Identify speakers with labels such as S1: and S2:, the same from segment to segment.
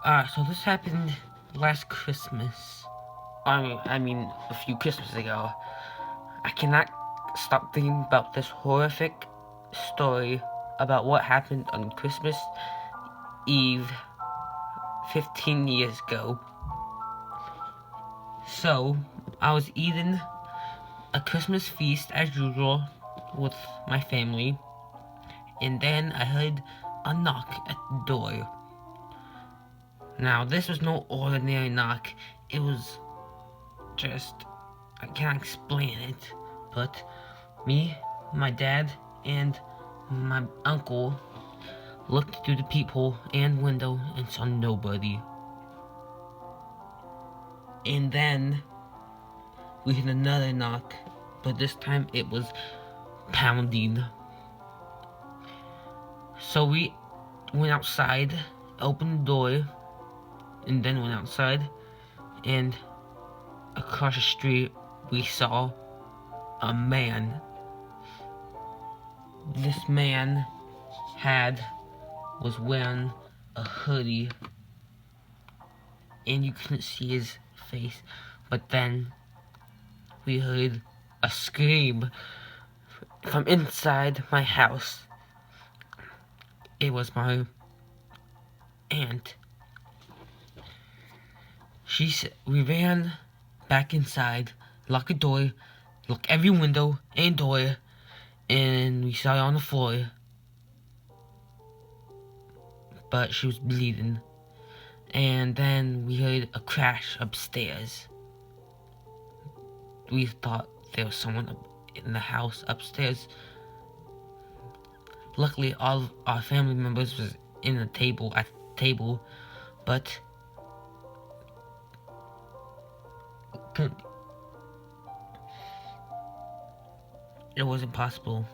S1: So this happened last Christmas. I mean, a few Christmases ago. I cannot stop thinking about this horrific story about what happened on Christmas Eve 15 years ago. So, I was eating a Christmas feast as usual with my family, and then I heard a knock at the door. Now, this was no ordinary knock. It was just, I can't explain it, but me, my dad, and my uncle looked through the peephole and window and saw nobody. And then we heard another knock, but this time it was pounding. So we went outside, opened the door, and then went outside, and across the street we saw a man. This man was wearing a hoodie, and you couldn't see his face, but then we heard a scream from inside my house. It was my aunt. We ran back inside, locked the door, locked every window and door, and we saw her on the floor. But she was bleeding. And then we heard a crash upstairs. We thought there was someone in the house upstairs. Luckily, all of our family members was at the table, but it wasn't possible.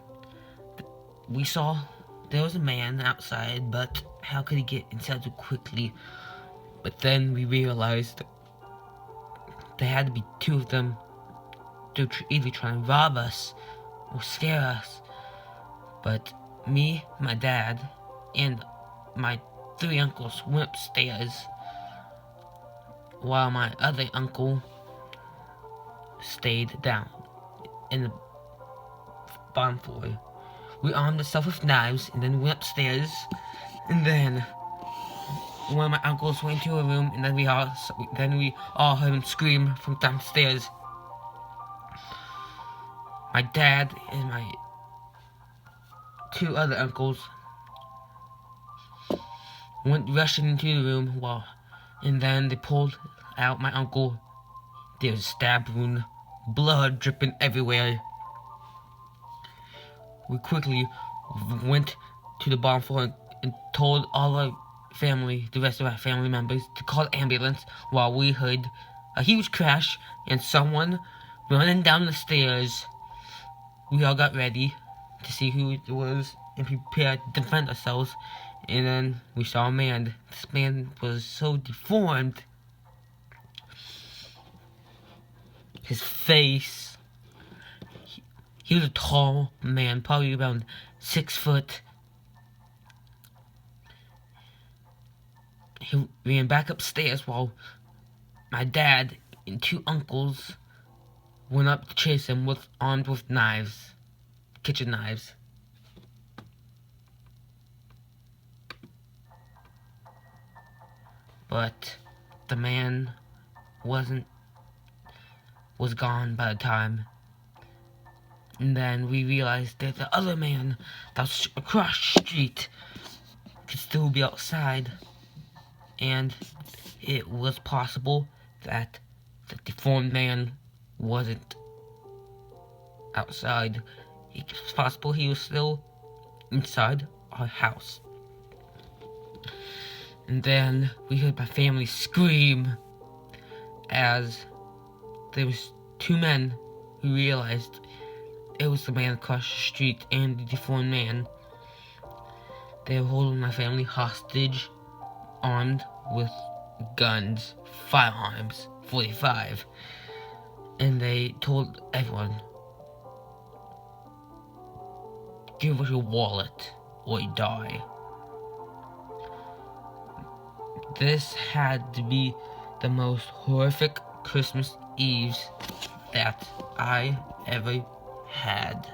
S1: We saw there was a man outside, but how could he get inside so quickly? But then we realized there had to be two of them. They were either trying to rob us or scare us. But me, my dad, and my three uncles went upstairs, while my other uncle stayed down in the bottom floor. We armed ourselves with knives and then went upstairs, and then one of my uncles went into a room, and then we all heard him scream from downstairs. My dad and my two other uncles went rushing into the room, and then they pulled out my uncle. There was a stab wound, blood dripping everywhere. We quickly went to the bottom floor and told the rest of our family members, to call the ambulance, while we heard a huge crash and someone running down the stairs. We all got ready to see who it was and prepared to defend ourselves, and then we saw a man. This man was so deformed. His face, he was a tall man, probably around 6 foot. He ran back upstairs while my dad and two uncles went up to chase him armed with knives, kitchen knives. But the man was gone by the time. And then we realized that the other man that was across the street could still be outside. And it was possible that the deformed man wasn't outside. It's possible he was still inside our house. And then we heard my family scream as there was two men who realized it was the man across the street and the deformed man. They were holding my family hostage, armed with guns, firearms, 45. And they told everyone, "Give us your wallet or you die." This had to be the most horrific Christmas Eves that I ever had.